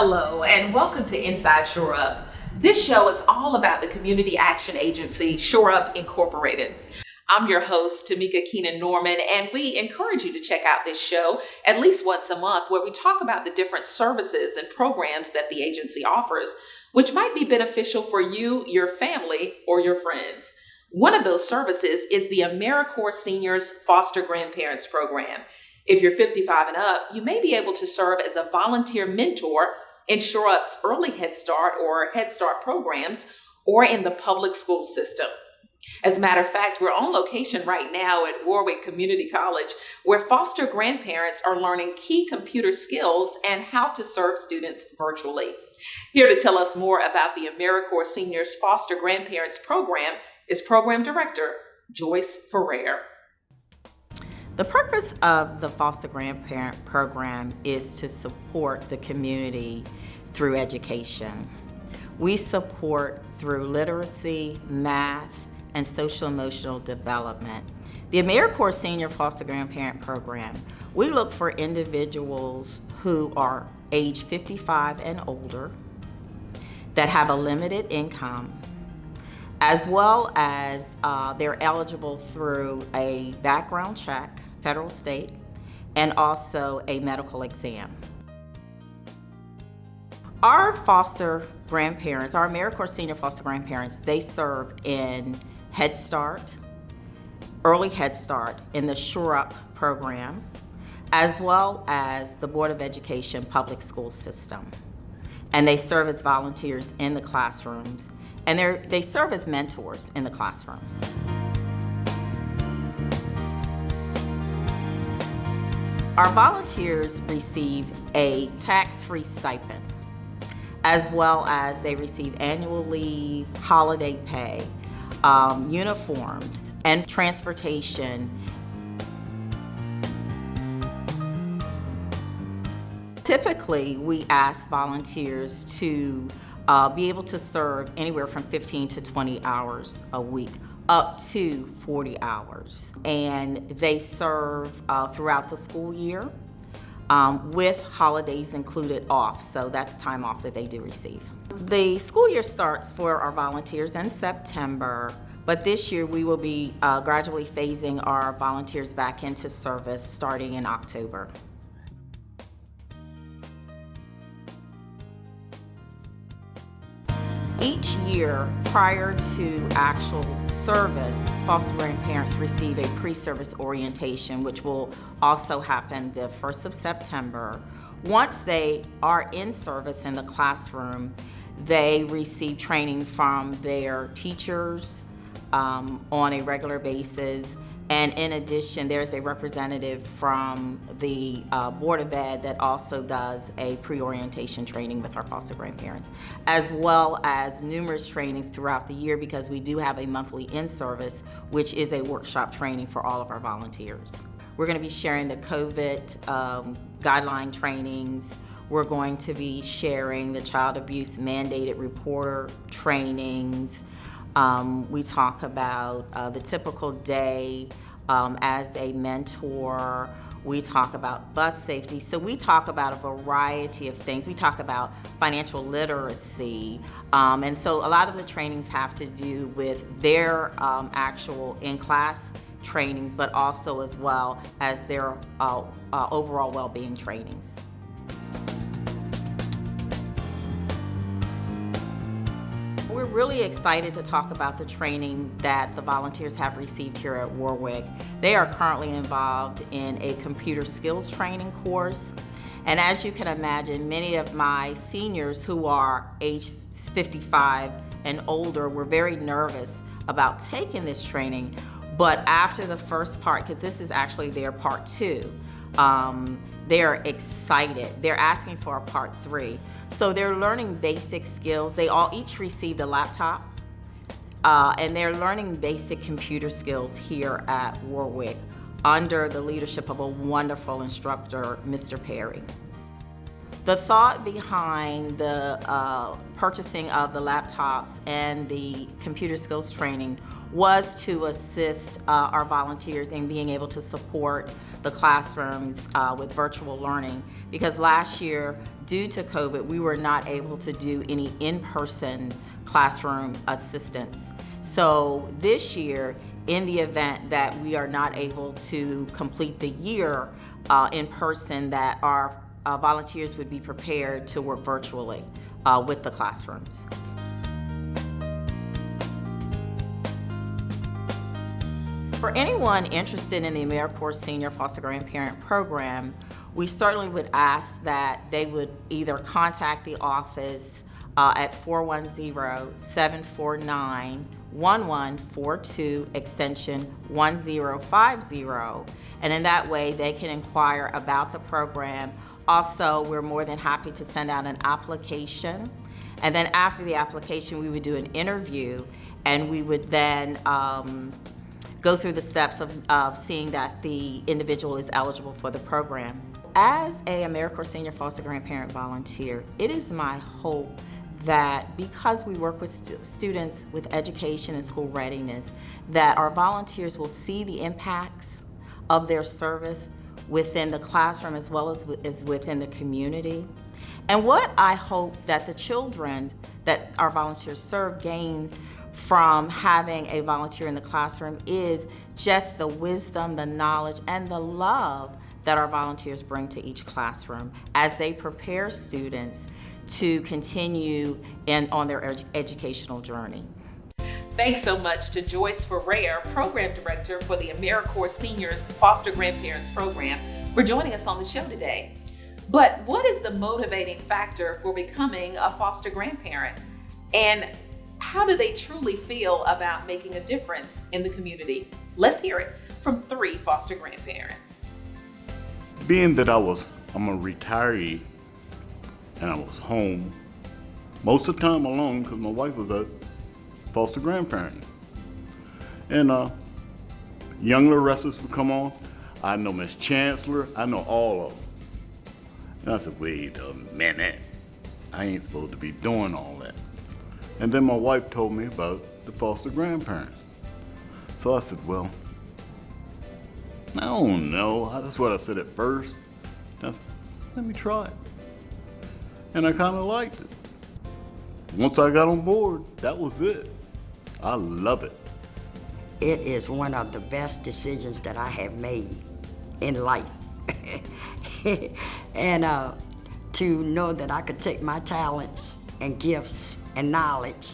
Hello, and welcome to Inside Shore Up. This show is all about the community action agency Shore Up Incorporated. I'm your host, Tamika Keenan Norman, and we encourage you to check out this show at least once a month where we talk about the different services and programs that the agency offers, which might be beneficial for you, your family, or your friends. One of those services is the Americorps Seniors Foster Grandparents Program. If you're 55 and up, you may be able to serve as a volunteer mentor in Shore Up's early Head Start or Head Start programs or in the public school system. As a matter of fact, we're on location right now at Warwick Community College, where foster grandparents are learning key computer skills and how to serve students virtually. Here to tell us more about the Americorps Seniors Foster Grandparents Program is Program Director Joyce Ferrer. The purpose of the Foster Grandparent Program is to support the community through education. We support through literacy, math, and social-emotional development. The Americorps Senior Foster Grandparent Program, we look for individuals who are age 55 and older, that have a limited income, as well as they're eligible through a background check, federal, state, and also a medical exam. Our foster grandparents, our Americorps Senior Foster Grandparents, they serve in Head Start, Early Head Start in the Shore Up program, as well as the Board of Education public school system. And they serve as volunteers in the classrooms, and they serve as mentors in the classroom. Our volunteers receive a tax-free stipend, as well as they receive annual leave, holiday pay, uniforms, and transportation. Typically, we ask volunteers to be able to serve anywhere from 15 to 20 hours a week, up to 40 hours. And they serve throughout the school year with holidays included off, so that's time off that they do receive. The school year starts for our volunteers in September, but this year we will be gradually phasing our volunteers back into service starting in October. Each year, prior to actual service, foster grandparents receive a pre-service orientation, which will also happen the 1st of September. Once they are in service in the classroom, they receive training from their teachers on a regular basis. And in addition, there's a representative from the Board of Ed that also does a pre-orientation training with our foster grandparents, as well as numerous trainings throughout the year, because we do have a monthly in-service, which is a workshop training for all of our volunteers. We're going to be sharing the COVID guideline trainings. We're going to be sharing the child abuse mandated reporter trainings. We talk about the typical day as a mentor. We talk about bus safety. So we talk about a variety of things. We talk about financial literacy. And so a lot of the trainings have to do with their actual in-class trainings, but also as well as their overall well-being trainings. We're really excited to talk about the training that the volunteers have received here at Warwick. They are currently involved in a computer skills training course. And as you can imagine, many of my seniors who are age 55 and older were very nervous about taking this training. But after the first part, because this is actually their part 2, they're excited. They're asking for a part 3. So they're learning basic skills. They all each received a laptop, and they're learning basic computer skills here at Warwick under the leadership of a wonderful instructor, Mr. Perry. The thought behind the purchasing of the laptops and the computer skills training was to assist our volunteers in being able to support the classrooms with virtual learning, because last year, due to COVID, we were not able to do any in-person classroom assistance. So this year, in the event that we are not able to complete the year in person, that our volunteers would be prepared to work virtually with the classrooms. For anyone interested in the Americorps Senior Foster Grandparent Program, we certainly would ask that they would either contact the office at 410-749-1142 extension 1050, and in that way they can inquire about the program. Also, we're more than happy to send out an application, and then after the application we would do an interview, and we would then go through the steps of seeing that the individual is eligible for the program. As a Americorps Senior Foster Grandparent volunteer, it is my hope that because we work with students with education and school readiness, that our volunteers will see the impacts of their service within the classroom as well as within the community. And what I hope that the children that our volunteers serve gain from having a volunteer in the classroom is just the wisdom, the knowledge, and the love that our volunteers bring to each classroom as they prepare students to continue on their educational journey. Thanks so much to Joyce Ferrer, Program Director for the Americorps Seniors Foster Grandparents Program, for joining us on the show today. But what is the motivating factor for becoming a foster grandparent? And how do they truly feel about making a difference in the community? Let's hear it from 3 foster grandparents. Being that I'm a retiree and I was home most of the time alone because my wife was a foster grandparent. And young Lorestas would come on. I know Miss Chancellor, I know all of them. And I said, wait a minute, I ain't supposed to be doing all that. And then my wife told me about the foster grandparents. So I said, well, I don't know. That's what I said at first. I said, let me try it. And I kind of liked it. Once I got on board, that was it. I love it. It is one of the best decisions that I have made in life. And to know that I could take my talents and gifts and knowledge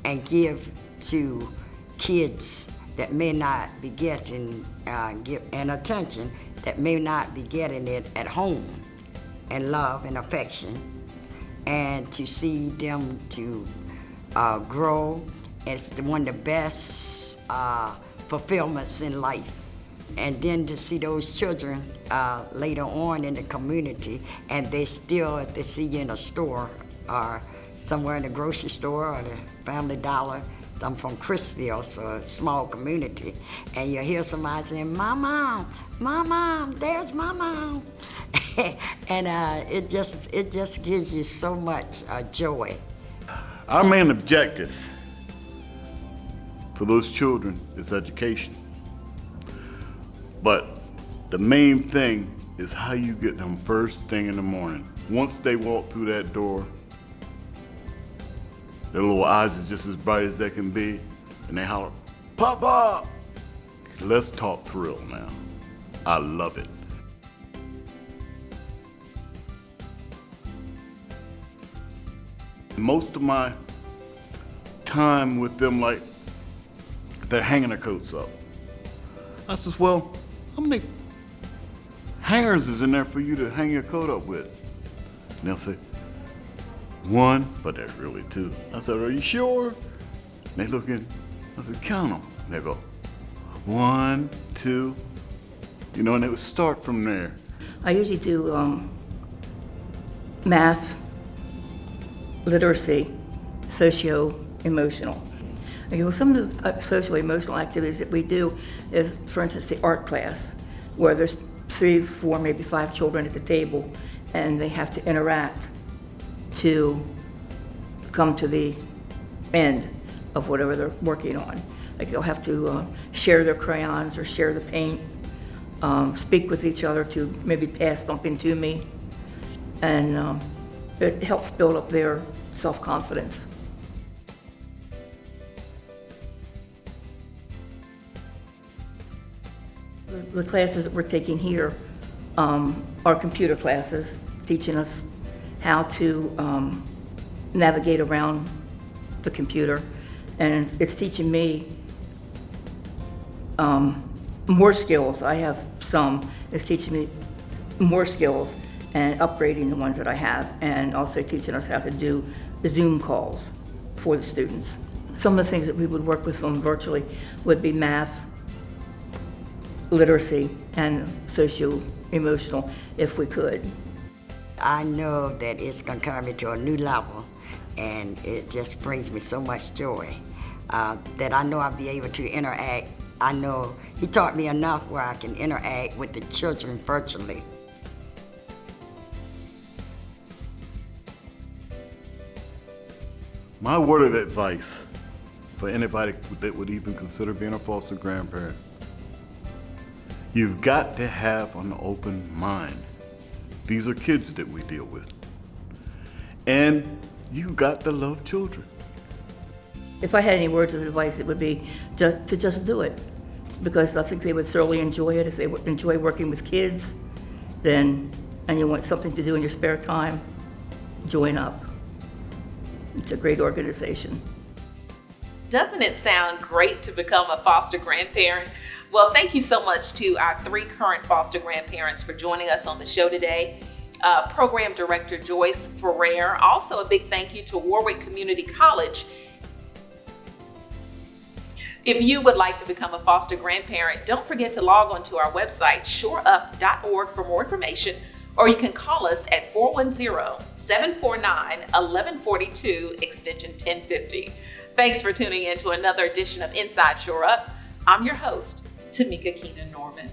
and give to kids that may not be getting and attention, that may not be getting it at home, and love and affection, and to see them to grow. It's one of the best fulfillments in life. And then to see those children later on in the community, and they still, if they see you in a store or somewhere in the grocery store or the Family Dollar. I'm from Chrisville, so a small community, and you hear somebody saying, "My mom, there's my mom," and it just gives you so much joy. Our main objective for those children is education. But the main thing is how you get them first thing in the morning. Once they walk through that door, their little eyes is just as bright as they can be, and they holler, "Papa!" Let's talk thrill now. I love it. Most of my time with them, like, they're hanging their coats up. I says, well, how many hangers is in there for you to hang your coat up with? And they'll say, 1, but there's really 2. I said, are you sure? And they look in, I said, count them. And they go, 1, 2, and they would start from there. I usually do math, literacy, socio-emotional. Some of the socio-emotional activities that we do is, for instance, the art class, where there's 3, 4, maybe 5 children at the table, and they have to interact to come to the end of whatever they're working on. Like they'll have to share their crayons or share the paint, speak with each other to maybe pass something to me, and it helps build up their self-confidence. The classes that we're taking here are computer classes, teaching us how to navigate around the computer, and it's teaching me more skills. I have some. It's teaching me more skills and upgrading the ones that I have, and also teaching us how to do Zoom calls for the students. Some of the things that we would work with them virtually would be math, literacy, and socio-emotional, if we could. I know that it's gonna carry me to a new level, and it just brings me so much joy that I know I'll be able to interact. I know he taught me enough where I can interact with the children virtually. My word of advice for anybody that would even consider being a foster grandparent: you've got to have an open mind. These are kids that we deal with. And you got to love children. If I had any words of advice, it would be just do it, because I think they would thoroughly enjoy it. If they would enjoy working with kids, and you want something to do in your spare time, join up. It's a great organization. Doesn't it sound great to become a foster grandparent? Well, thank you so much to our 3 current foster grandparents for joining us on the show today. Program Director Joyce Ferrer. Also a big thank you to Warwick Community College. If you would like to become a foster grandparent, don't forget to log on to our website, shoreup.org, for more information, or you can call us at 410-749-1142, extension 1050. Thanks for tuning in to another edition of Inside Shore Up. I'm your host, Tamika Keenan Norman.